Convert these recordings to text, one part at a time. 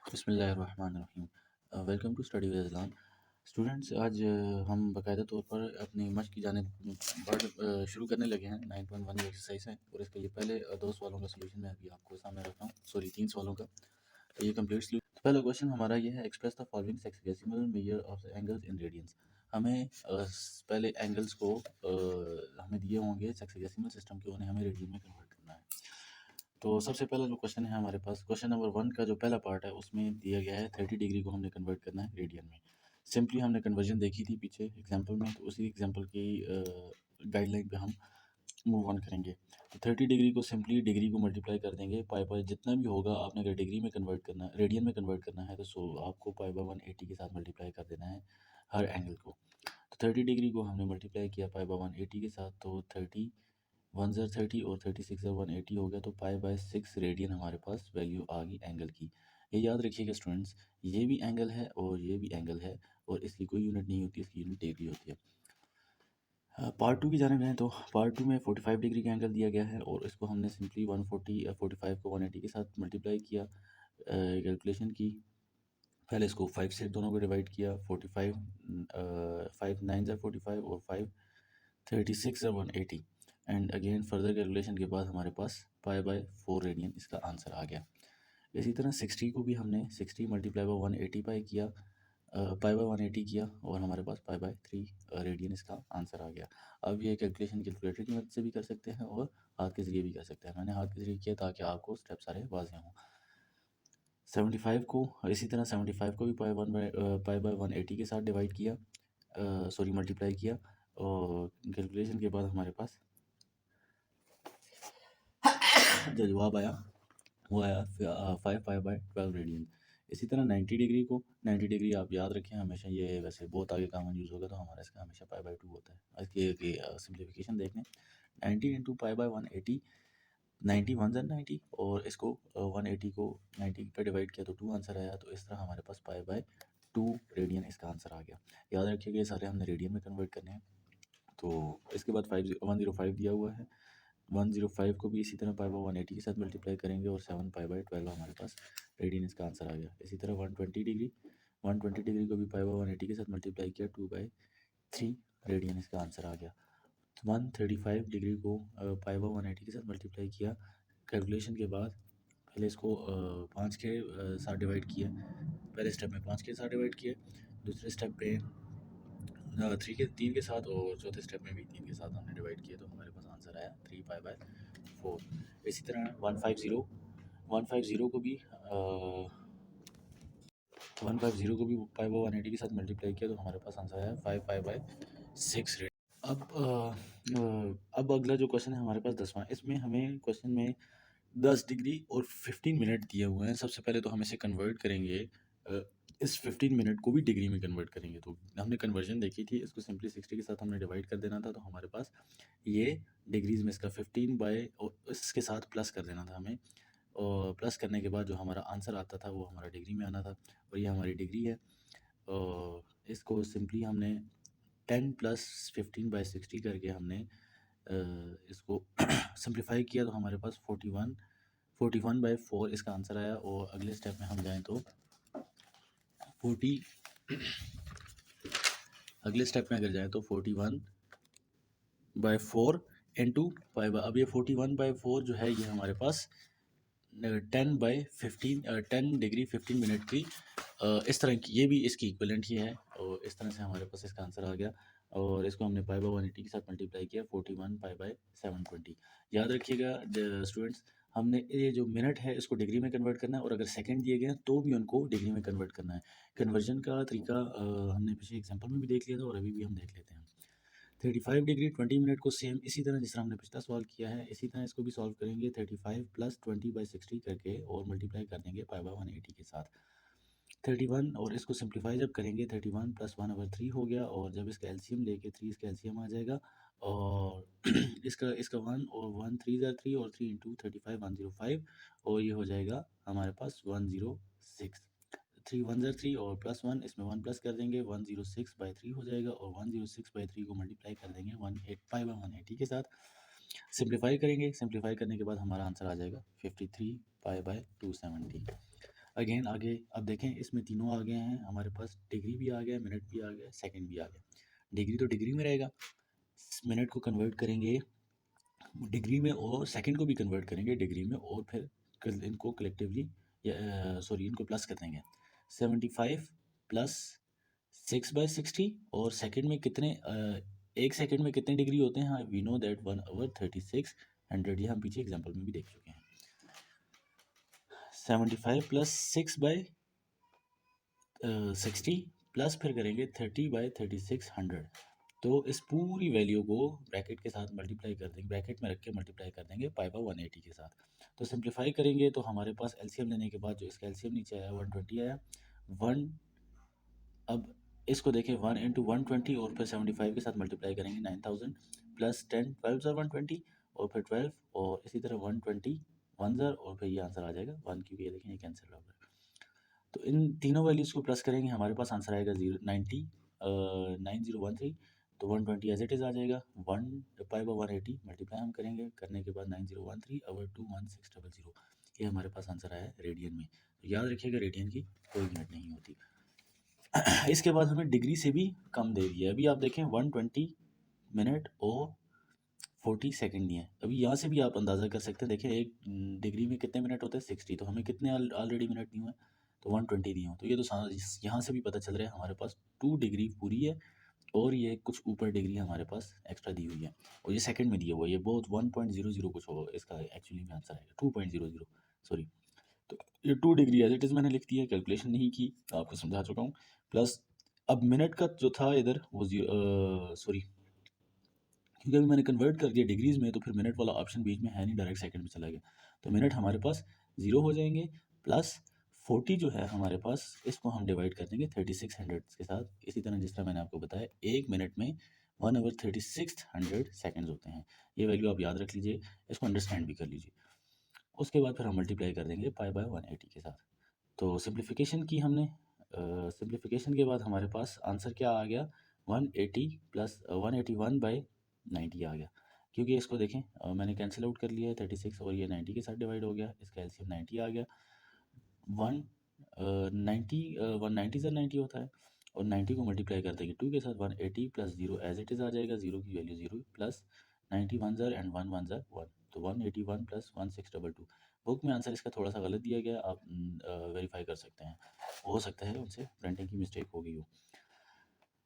बिस्मिल्लाहिर्रहमानिर्रहीम। Welcome to study with Islam. Students, आज हम बाकायदा तौर पर अपनी मश्क की जानिब शुरू करने लगे हैं। 9.1 एक्सरसाइज है और इसके लिए पहले दो सवालों का सोल्यूशन मैं अभी आपको सामने रखता हूँ, सॉरी 3 सवालों का। ये कंप्लीट सोल्यूशन। तो पहला क्वेश्चन हमारा ये है, express the following sexagesimal measure of the angles in radians. हमें पहले एंगल्स को हमें दिए होंगे सेक्सडेसिमल सिस्टम के, उन्हें हमें रेडियन में कन्वर्ट करना है। तो सबसे पहला जो क्वेश्चन है हमारे पास, क्वेश्चन नंबर 1 का जो पहला पार्ट है उसमें दिया गया है 30 डिग्री को हमने कन्वर्ट करना है रेडियन में। सिंपली हमने कन्वर्जन देखी थी पीछे एग्जांपल में, तो उसी एग्जांपल की गाइडलाइन पे हम मूव ऑन करेंगे। तो 30 डिग्री को सिंपली डिग्री को मल्टीप्लाई कर देंगे पाई बाय जितना भी होगा। आपने अगर डिग्री में कन्वर्ट करना है, रेडियन में कन्वर्ट करना है, तो आपको पाई बाय 180 के साथ मल्टीप्लाई कर देना है हर एंगल को। तो 30 डिग्री को हमने मल्टीप्लाई किया पाई बाय 180 के साथ, तो 30 1 ज़र 30 और 36 ज़र 180 हो गया, तो पाई बाय 6 रेडियन हमारे पास वैल्यू आ गई एंगल की। ये याद रखिएगा स्टूडेंट्स, ये भी एंगल है और ये भी एंगल है, और इसकी कोई यूनिट नहीं होती, इसकी यूनिट डिग्री होती है। पार्ट 2 की जानिब जाएँ तो पार्ट 2 में 45 डिग्री का एंगल दिया गया है और इसको हमने सिंपली 45 को 180 के साथ मल्टीप्लाई किया, कैलकुलेशन की। पहले इसको 5 से दोनों को डिवाइड किया, 45 5 9 ज़र 45 और 5 36 ज़र 180, एंड अगेन फर्दर कैलकुलेशन के बाद हमारे पास पाई बाय 4 रेडियन इसका आंसर आ गया। इसी तरह 60 को भी हमने 60 मल्टीप्लाई बाय 180 पाई किया, पाई बाय 180 किया, और हमारे पास पाई बाय 3 रेडियन इसका आंसर आ गया। अब ये कैलकुलेशन कैलकुलेटर की मदद से भी कर सकते हैं और हाथ के ज़रिए भी कर सकते हैं। मैंने हाथ के ज़रिए किया ताकि आपको स्टेप सारे वाज़ेह हों। 75 को इसी तरह 75 को भी पाई बाय 180 के साथ डिवाइड किया, सॉरी मल्टीप्लाई किया, और कैलकुलेशन के बाद हमारे पास जो जवाब आया वो आया 5 पाई बाय 12 रेडियन। इसी तरह 90 डिग्री को, 90 डिग्री आप याद रखें हमेशा, ये वैसे बहुत आगे कॉमन यूज़ होगा, तो हमारा इसका हमेशा पाई बाय 2 होता है। इसकी सिंप्लीफिकेशन देख लें, 90 इंटू पाई बाय 180, 90 1 ज़र 90, और इसको 180 को 90 पे डिवाइड किया तो 2 आंसर आया। तो इस तरह हमारे पास पाई बाय 2 रेडियन इसका आंसर आ गया। याद रखिएगा ये सारे हमने रेडियन में कन्वर्ट करने हैं। तो इसके बाद 105 दिया हुआ है, 105 को भी इसी तरह पाई बाय 180 के साथ मल्टीप्लाई करेंगे, और 7 पाई बाय 12 हमारे पास रेडियन इसका आंसर आ गया। इसी तरह 120 डिग्री, 120 डिग्री को भी पाई बाय 180 के साथ मल्टीप्लाई किया, 2/3 रेडियन इसका आंसर आ गया। 135 डिग्री को पाई बाय 180 के साथ मल्टीप्लाई किया, कैलकुलेशन के बाद पहले इसको 5 के साथ डिवाइड किया, पहले स्टेप में 5 के साथ डिवाइड किया, दूसरे स्टेप पे 3 के साथ, और चौथे स्टेप में भी 3 के साथ हमने डिवाइड किया, तो हमारे पास आंसर आया 3 पाई बाय 4। इसी तरह 150 को भी 150 को भी पाई बाय 180 के साथ मल्टीप्लाई किया, तो हमारे पास आंसर आया 5 पाई बाय 6 रेड। अब अगला जो क्वेश्चन है हमारे पास 10वां, इसमें हमें क्वेश्चन में 10 डिग्री और 15 मिनट दिए हुए हैं। सबसे पहले तो हम इसे कन्वर्ट करेंगे, इस 15 मिनट को भी डिग्री में कन्वर्ट करेंगे। तो हमने कन्वर्जन देखी थी, इसको सिंपली 60 के साथ हमने डिवाइड कर देना था, तो हमारे पास ये डिग्रीज में इसका 15 बाय और इसके साथ प्लस कर देना था हमें, और प्लस करने के बाद जो हमारा आंसर आता था वो हमारा डिग्री में आना था, और ये हमारी डिग्री है। और इसको सिंपली हमने 10 प्लस 15 बाय 60 करके हमने इसको सिंप्लीफाई किया, तो हमारे पास 41 बाय 4 इसका आंसर आया। और अगले स्टेप में हम जाएं तो 40 अगले स्टेप में अगर जाएं तो 41 बाय 4 इंटू पाई बाय, अब ये 41 बाय 4 जो है ये हमारे पास 10 बाय 15 10 डिग्री 15 मिनट की इस तरह की, ये भी इसकी इक्वलेंट ही है, और इस तरह से हमारे पास इसका आंसर आ गया। और इसको हमने पाई बाय 180 के साथ मल्टीप्लाई किया, 41 पाई बाय 720। याद रखिएगा स्टूडेंट्स, हमने ये जो मिनट है इसको डिग्री में कन्वर्ट करना है, और अगर सेकंड दिए गए हैं तो भी उनको डिग्री में कन्वर्ट करना है। कन्वर्जन का तरीका हमने पिछले एग्जाम्पल में भी देख लिया था, और अभी भी हम देख लेते हैं। 35 डिग्री 20 मिनट को सेम इसी तरह जिस तरह हमने पिछला सवाल किया है, इसी तरह इसको भी सॉल्व करेंगे 35 प्लस 20 बाई 60 करके, और मल्टीप्लाई कर देंगे पाई बाय 180 के साथ 31, और इसको सिंप्लीफाई जब करेंगे 31 प्लस 1/3 हो गया, और जब इसका एलसीएम लेके 3 इसका एलसीएम आ जाएगा, और इसका इसका 1 और 1 3 ज़र 3 और 3 इंटू 35 105, और ये हो जाएगा हमारे पास 106। 3 1 ज़र 3 और प्लस 1, इसमें 1 प्लस कर देंगे, 106/3 हो जाएगा, और 106/3 को मल्टीप्लाई कर देंगे 185 बाई 180 के साथ, सिंप्लीफाई करेंगे। सिंप्लीफाई करने के बाद हमारा आंसर आ जाएगा 53 पाई बाय 270। अगेन आगे अब देखें इसमें तीनों आ गए हैं हमारे पास, डिग्री भी आ गया, मिनट भी आ गया, सेकंड भी आ गया। डिग्री तो डिग्री में रहेगा, मिनट को कन्वर्ट करेंगे डिग्री में और सेकंड को भी कन्वर्ट करेंगे डिग्री में, और फिर इनको कलेक्टिवली सॉरी इनको प्लस कर देंगे। 75 प्लस 6/60, और सेकंड में कितने एक सेकंड में कितने डिग्री होते हैं, हाँ वी नो दैट 1 आवर 3600, ये हम पीछे एग्जाम्पल में भी देख चुके हैं। 75 प्लस 6/60 प्लस फिर करेंगे 30/3600, तो इस पूरी वैल्यू को ब्रैकेट के साथ मल्टीप्लाई कर देंगे, ब्रैकेट में रख के मल्टीप्लाई कर देंगे पाई बाय 180 के साथ। तो सिंप्लीफाई करेंगे तो हमारे पास एलसीएम लेने के बाद जो इसका एलसीएम नीचे आया 120 आया। अब इसको देखें 1 इंटू 120 और फिर 75 के साथ मल्टीप्लाई करेंगे 9000 प्लस 10 12 ज़र 120 और फिर 12 और इसी तरह 120 1 ज़र और फिर ये आंसर आ जाएगा 1, क्योंकि ये देखें ये कैंसिल हो गया। तो इन तीनों वैल्यूज़ को प्लस करेंगे, हमारे पास आंसर आएगा 9013, तो 120 एज इट इज़ आ जाएगा। 1 पाई बाय 180 मल्टीप्लाई हम करेंगे, करने के बाद 9013/21600, ये हमारे पास आंसर आया है रेडियन में। तो याद रखिएगा रेडियन की कोई यूनिट नहीं होती। इसके बाद हमें डिग्री से भी कम दे दिया है। अभी आप देखें 120 मिनट और 40 सेकंड दिए हैं। अभी यहाँ से भी आप अंदाज़ा कर सकते हैं, देखें एक डिग्री में कितने मिनट होते हैं 60, तो हमें कितने ऑलरेडी मिनट दिए हुए हैं, तो 120 दिए हों। तो ये तो यहाँ से भी पता चल रहा है हमारे पास 2 डिग्री पूरी है और ये कुछ ऊपर डिग्री हमारे पास एक्स्ट्रा दी हुई है, और ये सेकंड में दिया हुआ है, ये बहुत 1.00 कुछ होगा इसका एक्चुअली में आंसर आएगा 2.00, सॉरी। तो ये 2 डिग्री एज इट इज़ मैंने लिख दिया, कैलकुलेशन नहीं की, आपको समझा चुका हूँ। प्लस अब मिनट का जो था इधर वो सॉरी, क्योंकि अभी मैंने कन्वर्ट कर दिया डिग्रीज़ में, तो फिर मिनट वाला ऑप्शन बीच में है नहीं, डायरेक्ट सेकंड में चला गया। तो मिनट हमारे पास 0 हो जाएंगे, प्लस 40 जो है हमारे पास, इसको हम डिवाइड कर देंगे 3600 के साथ। इसी तरह जिस तरह मैंने आपको बताया 1 मिनट में 1 आवर 3600 सेकेंड्स होते हैं। ये वैल्यू आप याद रख लीजिए, इसको अंडरस्टैंड भी कर लीजिए। उसके बाद फिर हम मल्टीप्लाई कर देंगे पाई बाय 180 के साथ। तो सिंप्लीफिकेशन की हमने, सिंप्लीफिकेशन के बाद हमारे पास आंसर क्या आ गया, 180 प्लस 181/90 आ गया। क्योंकि इसको देखें मैंने कैंसिल आउट कर लिया है, 36 और ये 90 के साथ डिवाइड हो गया, इसका एलसीएम 90 आ गया। 190 190 सर 90 होता है, और 90 को मल्टीप्लाई कर देंगे 2 के साथ, 180 प्लस 0 एज इट इज़ आ जाएगा, 0 की वैल्यू 0 प्लस 90 1 ज़र एंड 1 1 ज़र 1, तो 181 प्लस 1622। बुक में आंसर इसका थोड़ा सा गलत दिया गया, आप वेरीफाई कर सकते हैं, हो सकता है उनसे प्रिंटिंग की मिस्टेक हो गई हो।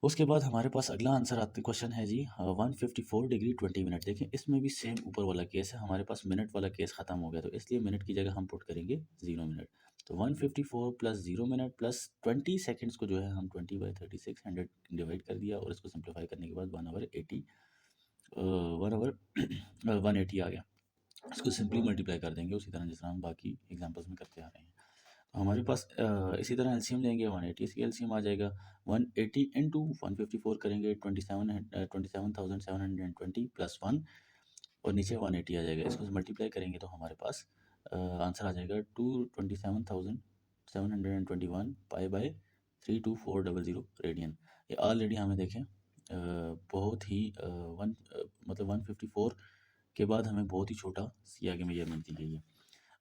उसके बाद हमारे पास अगला आंसर आते क्वेश्चन है जी 154 डिग्री 20 मिनट। देखें इसमें भी सेम ऊपर वाला केस है, हमारे पास मिनट वाला केस ख़त्म हो गया, तो इसलिए मिनट की जगह हम पुट करेंगे 0 मिनट। तो 154 प्लस 0 मिनट प्लस 20 सेकेंड्स को जो है हम 20/3600 डिवाइड कर दिया, और इसको सिंप्लीफाई करने के बाद 1 आवर 80 1 आवर 180 आ गया। इसको सिंपली मल्टीप्लाई कर देंगे उसी तरह जिस तरह हम बाकी एग्जांपल्स में करते आ रहे हैं। हमारे पास इसी तरह एलसीएम लेंगे 180, इसकी एलसीएम आ जाएगा 180 इंटू 154 करेंगे 27,720 प्लस 1 और नीचे 180 आ जाएगा। इसको मल्टीप्लाई करेंगे तो हमारे पास आंसर आ जाएगा 227,721 पाई बाय 32400 रेडियन। ये ऑलरेडी हमें देखें बहुत ही मतलब 154 के बाद हमें बहुत ही छोटा सी आगे मेजरमेंट दी गई है।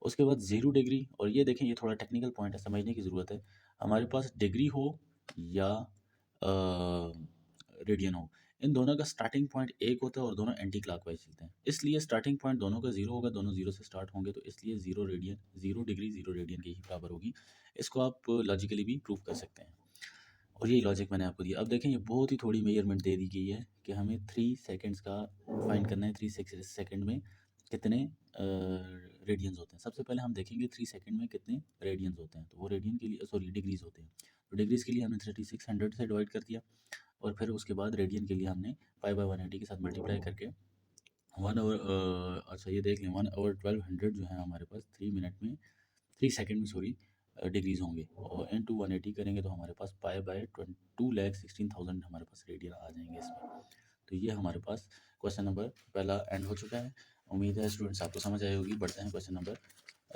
उसके बाद 0 डिग्री, और ये देखें ये थोड़ा टेक्निकल पॉइंट है, समझने की ज़रूरत है। हमारे पास डिग्री हो या रेडियन हो, इन दोनों का स्टार्टिंग पॉइंट एक होता है और दोनों एंटी क्लॉकवाइज चलते हैं, इसलिए स्टार्टिंग पॉइंट दोनों का 0 होगा, दोनों 0 से स्टार्ट होंगे, तो इसलिए 0 डिग्री 0 रेडियन की ही बराबर होगी। इसको आप लॉजिकली भी प्रूव कर सकते हैं, और यही लॉजिक मैंने आपको दिया। अब देखें ये बहुत ही थोड़ी मेजरमेंट दे दी गई है कि हमें 3 सेकेंड्स का फाइंड करना है, 3 सेकेंड में कितने रेडियंस होते हैं। सबसे पहले हम देखेंगे 3 सेकेंड में कितने रेडियंस होते हैं, तो वो रेडियन के लिए सॉरी डिग्रीज होते हैं। तो डिग्रीज के लिए हमने 3600 से डिवाइड कर दिया, और फिर उसके बाद रेडियन के लिए हमने पाई बाय 180 के साथ मल्टीप्लाई करके 1 आवर अच्छा ये देख लें 1 आवर 1200 जो है हमारे पास 3 मिनट में 3 सेकेंड में सॉरी डिग्रीज होंगे, और इंटू 180 करेंगे तो हमारे पास पाई बाय 2,16,000 हमारे पास रेडियन आ जाएंगे इसमें। तो ये हमारे पास क्वेश्चन नंबर पहला एंड हो चुका है। उम्मीद है स्टूडेंट्स आपको समझ आई होगी। बढ़ते हैं क्वेश्चन नंबर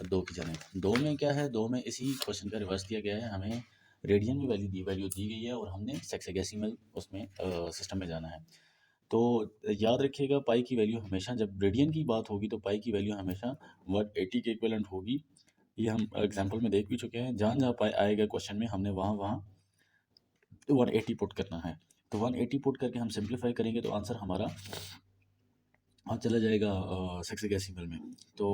2 की जाने। 2 में क्या है, 2 में इसी क्वेश्चन का रिवर्स दिया गया है, हमें रेडियन में वैल्यू दी गई है और हमने सेक्सोडेसिमल उसमें सिस्टम में जाना है। तो याद रखिएगा पाई की वैल्यू हमेशा, जब रेडियन की बात होगी तो पाई की वैल्यू हमेशा 180 के इक्विवेलेंट होगी, ये हम एग्जाम्पल में देख भी चुके हैं। जहाँ जहाँ पाई आएगा क्वेश्चन में हमने वहाँ वहाँ 180 पुट करना है। तो 180 पुट करके हम सिंप्लीफाई करेंगे तो आंसर हमारा चला जाएगा सेक्सिगेसिमल में। तो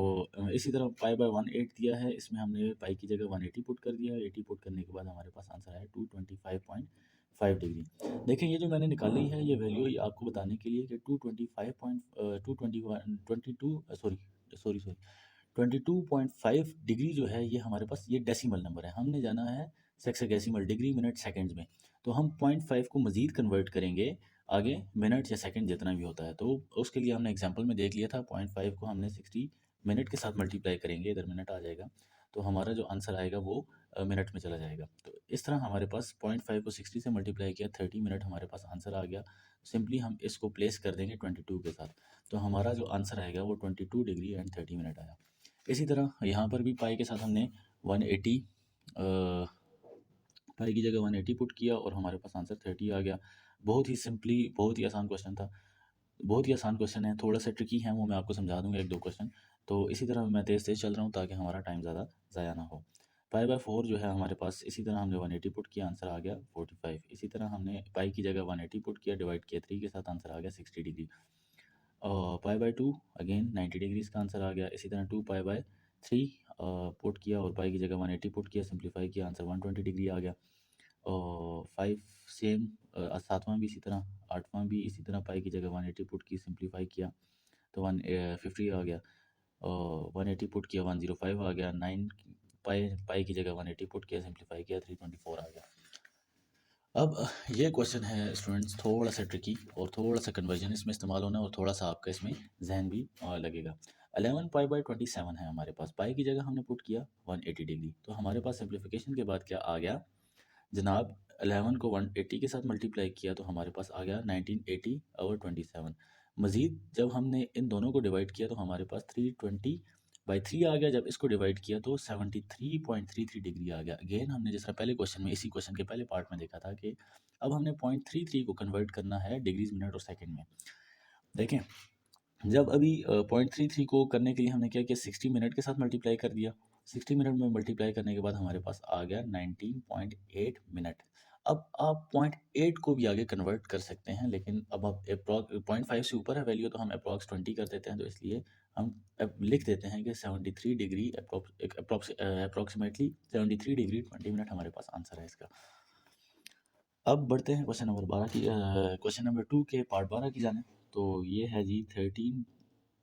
इसी तरह पाई बाय 1/8 दिया है, इसमें हमने पाई की जगह 180 पुट कर दिया है। 80 पुट करने के बाद हमारे पास आंसर आया 225.5 डिग्री। देखें ये जो मैंने निकाली है ये वैल्यू ये आपको बताने के लिए कि 22.5 डिग्री जो है ये हमारे पास ये डेसिमल नंबर है। हमने जाना है सेक्सिगेसिमल डिग्री मिनट सेकंड्स में। तो हम 0.5 को मज़ीद कन्वर्ट करेंगे आगे मिनट या सेकंड जितना भी होता है। तो उसके लिए हमने एग्जांपल में देख लिया था 0.5 को हमने 60 मिनट के साथ मल्टीप्लाई करेंगे, इधर मिनट आ जाएगा तो हमारा जो आंसर आएगा वो मिनट में चला जाएगा। तो इस तरह हमारे पास 0.5 को 60 से मल्टीप्लाई किया, 30 मिनट हमारे पास आंसर आ गया। सिंपली हम इसको प्लेस कर देंगे 22 के साथ, तो हमारा जो आंसर आएगा वो 22 डिग्री एंड 30 मिनट आया। इसी तरह यहाँ पर भी पाई के साथ हमने 180 पाई की जगह 180 पुट किया और हमारे पास आंसर 30 आ गया। बहुत ही सिंपली बहुत ही आसान क्वेश्चन था, बहुत ही आसान क्वेश्चन है, थोड़ा सा ट्रिकी है वो मैं आपको समझा दूंगा एक दो क्वेश्चन। तो इसी तरह मैं तेज़ तेज़ चल रहा हूँ ताकि हमारा टाइम ज़्यादा ज़ाया ना हो। पाई बाय 4 जो है हमारे पास, इसी तरह हमने 180 पुट किया, आंसर आ गया 45। इसी तरह हमने पाई की जगह 180 पुट किया, डिवाइड किया 3 के साथ, आंसर आ गया 60 डिग्री। और पाई बाय 2 अगेन 90 डिग्रीज का आंसर आ गया। इसी तरह 2 पाई बाय 3 पुट किया और पाई की जगह 180 पुट किया, सिंप्लीफाई किया, आंसर 120 डिग्री आ गया। और 5 सेम, सातवां भी इसी तरह, आठवां भी इसी तरह, पाई की जगह 180 पुट की, सिंप्लीफाई किया तो 150 आ गया। और 180 पुट किया 105 आ गया। 9 पाई पाई की जगह 180 पुट किया, सिंप्लीफाई किया 324 आ गया। अब ये क्वेश्चन है स्टूडेंट्स थोड़ा सा ट्रिकी और थोड़ा सा कन्वर्जन इसमें इस्तेमाल होना है और थोड़ा सा आपका इसमें जहन भी लगेगा। 11 पाई बाय 27 है हमारे पास, पाई की जगह हमने पुट किया 180 डिग्री। तो हमारे पास सिंप्लीफिकेशन के बाद क्या आ गया जनाब, 11 को 180 के साथ मल्टीप्लाई किया तो हमारे पास आ गया 1980 और 27। मज़ीद जब हमने इन दोनों को डिवाइड किया तो हमारे पास 320/3 आ गया। जब इसको डिवाइड किया तो 73.33 डिग्री आ गया। अगेन हमने जैसा पहले क्वेश्चन में, इसी क्वेश्चन के पहले पार्ट में देखा था कि अब हमने 0.33 को कन्वर्ट करना है डिग्रीज मिनट और सेकेंड में। देखें जब अभी 0.33 को करने के लिए हमने क्या किया, 60 मिनट के साथ मल्टीप्लाई कर दिया। 60 मिनट में मल्टीप्लाई करने के बाद हमारे पास आ गया 19.8 मिनट। अब आप 0.8 को भी आगे कन्वर्ट कर सकते हैं, लेकिन अब आप अप्रॉक्स 0.5 से ऊपर है वैल्यू तो हम अप्रॉक्स 20 कर देते हैं। तो इसलिए हम अब लिख देते हैं कि 73 डिग्री अप्रॉक्सीमेटली 73 डिग्री 20 मिनट हमारे पास आंसर है इसका। अब बढ़ते हैं क्वेश्चन नंबर 12 की, क्वेश्चन नंबर 2 के पार्ट 12 की जाने। तो ये है जी 13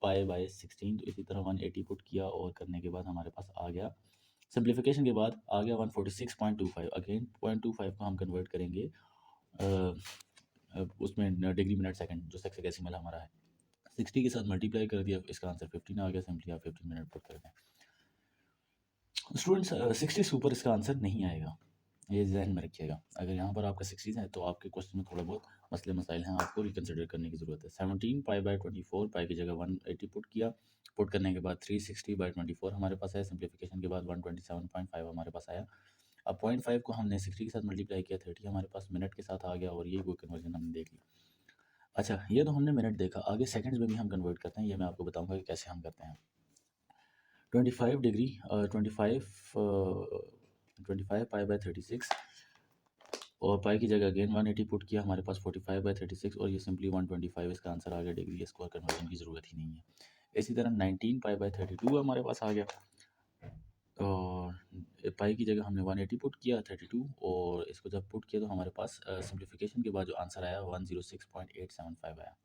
पाई बाय 16। तो इसी तरह 180 पुट किया और करने के बाद हमारे पास आ गया, सिंप्लीफिकेशन के बाद आ गया 146.25। अगेन 0.25 को हम कन्वर्ट करेंगे उसमें डिग्री मिनट सेकंड जो सेक्सिगेसिमल हमारा है। 60 के साथ मल्टीप्लाई कर दिया, इसका आंसर 15 आ गया। सिंपली आप 15 मिनट पुट कर दें। स्टूडेंट्स 60 से ऊपर इसका आंसर नहीं आएगा, ये ज़हन में रखिएगा। अगर यहाँ पर आपका 60 है तो आपके क्वेश्चन में थोड़ा बहुत मसले मसाइल हैं, आपको रिकन्सिडर करने की ज़रूरत है। 17 पाई बाय 24, पाई की जगह 180 पुट किया, पुट करने के बाद 360/24 हमारे पास है। सिंप्लीफिकेशन के बाद 127.5 हमारे पास आया। अब 0.5 को हमने 60 के साथ मल्टीप्लाई किया, 30 हमारे पास मिनट के साथ आ गया और ये कोई कन्वर्जन हमने देख ली। अच्छा ये तो हमने मिनट देखा, आगे सेकंड्स में भी हम कन्वर्ट करते हैं, ये मैं आपको बताऊंगा कि कैसे हम करते हैं। 25 डिग्री 25 पाई बाय 36 और पाई की जगह अगेन 180 पुट किया, हमारे पास 45/36 और ये सिंपली 125 इसका आंसर आ गया डिग्री। इसको कन्वर्जन की ज़रूरत ही नहीं है। इसी तरह 19 पाई बाय 32 हमारे पास आ गया और पाई की जगह हमने 180 पुट किया 32 और इसको जब पुट किया तो हमारे पास सिंप्लीफिकेशन के बाद जो आंसर आया 106.875 आया।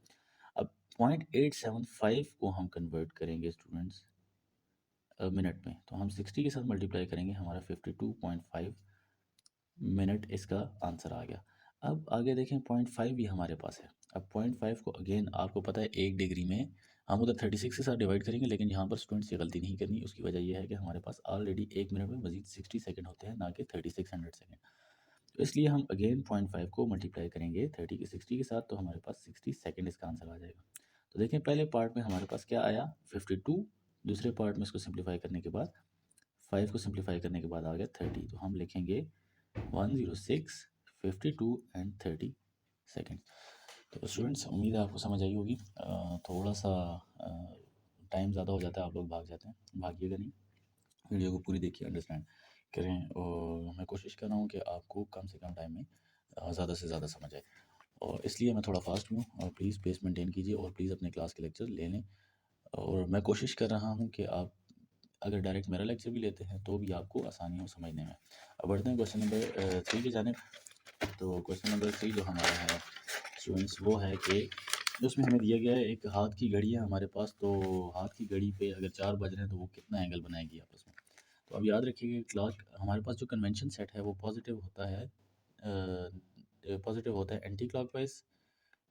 अब 0.875 को हम कन्वर्ट करेंगे स्टूडेंट्स मिनट में, तो हम 60 के साथ मल्टीप्लाई करेंगे, हमारा 52.5 मिनट इसका आंसर आ गया। अब आगे देखें 0.5 भी हमारे पास है। अब 0.5 को अगेन आपको पता है 1 डिग्री में हम उधर 36 के साथ डिवाइड करेंगे, लेकिन यहाँ पर स्टूडेंट्स ये गलती नहीं करनी। उसकी वजह यह है कि हमारे पास ऑलरेडी 1 मिनट में मजीद 60 सेकंड होते हैं, ना कि 3600 सेकंड। तो इसलिए हम अगेन 0.5 को मल्टीप्लाई करेंगे 30 के 60 के साथ, तो हमारे पास 60 सेकंड इसका आंसर आ जाएगा। तो देखें पहले पार्ट में हमारे पास क्या आया 52, दूसरे पार्ट में इसको सिंप्लीफाई करने के बाद 5 को सिंप्लीफाई करने के बाद आ गया 30। तो हम लिखेंगे 106, 52 एंड 30 सेकेंड। तो स्टूडेंट्स उम्मीद है आपको समझ आई होगी। थोड़ा सा टाइम ज़्यादा हो जाता है, आप लोग भाग जाते हैं, भागिएगा नहीं। वीडियो को पूरी देखिए, अंडरस्टैंड करें, और मैं कोशिश कर रहा हूँ कि आपको कम से कम टाइम में ज़्यादा से ज़्यादा समझ आए, और इसलिए मैं थोड़ा फास्ट हूँ। और प्लीज़ पेस मेंटेन कीजिए और प्लीज़ अपने क्लास के लेक्चर ले लें। और मैं कोशिश कर रहा हूँ कि आप अगर डायरेक्ट मेरा लेक्चर भी लेते हैं तो भी आपको आसानी हो समझने में। अब बढ़ते हैं क्वेश्चन नंबर 3 की जानिब। तो क्वेश्चन नंबर 3 जो हमारा है स्टूडेंट्स, वो है कि उसमें हमें दिया गया है एक हाथ की घड़ी है हमारे पास। तो हाथ की घड़ी पे अगर 4 बज रहे हैं तो वो कितना एंगल बनाएगी आपस में। तो अब याद रखिए कि क्लॉक हमारे पास जो कन्वेंशन सेट है वो पॉजिटिव होता है, पॉजिटिव होता है एंटी क्लॉकवाइज।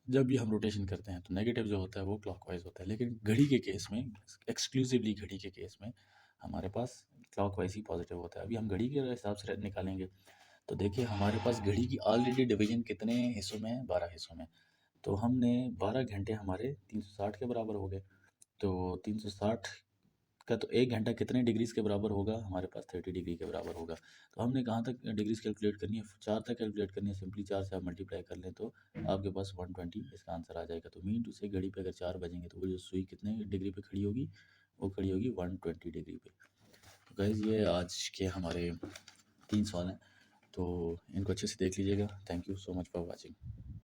जब भी हम रोटेशन करते हैं तो नेगेटिव जो होता है वो क्लॉकवाइज होता है। लेकिन घड़ी के केस में, एक्सक्लूसिवली घड़ी के केस में, हमारे पास क्लॉकवाइज ही पॉजिटिव होता है। अभी हम घड़ी के हिसाब से निकालेंगे। तो देखिए हमारे पास घड़ी की ऑलरेडी डिवीजन कितने हिस्सों में है, 12 हिस्सों में। तो हमने 12 घंटे हमारे 360 के बराबर हो गए। तो 360 का तो 1 घंटा कितने डिग्रीज़ के बराबर होगा, हमारे पास 30 डिग्री के बराबर होगा। तो हमने कहाँ तक डिग्रीज़ कैलकुलेट करनी है, 4 तक कैलकुलेट करनी है। सिंपली 4 से आप मल्टीप्लाई कर लें तो आपके पास 120 इसका आंसर आ जाएगा। तो मीन टू से घड़ी पे अगर 4 बजेंगे तो वो जो सुई कितने डिग्री पे खड़ी होगी, वो खड़ी होगी 120 डिग्री पे। तो गाइज़ ये आज के हमारे 3 सवाल हैं, तो इनको अच्छे से देख लीजिएगा। Thank you so much for watching.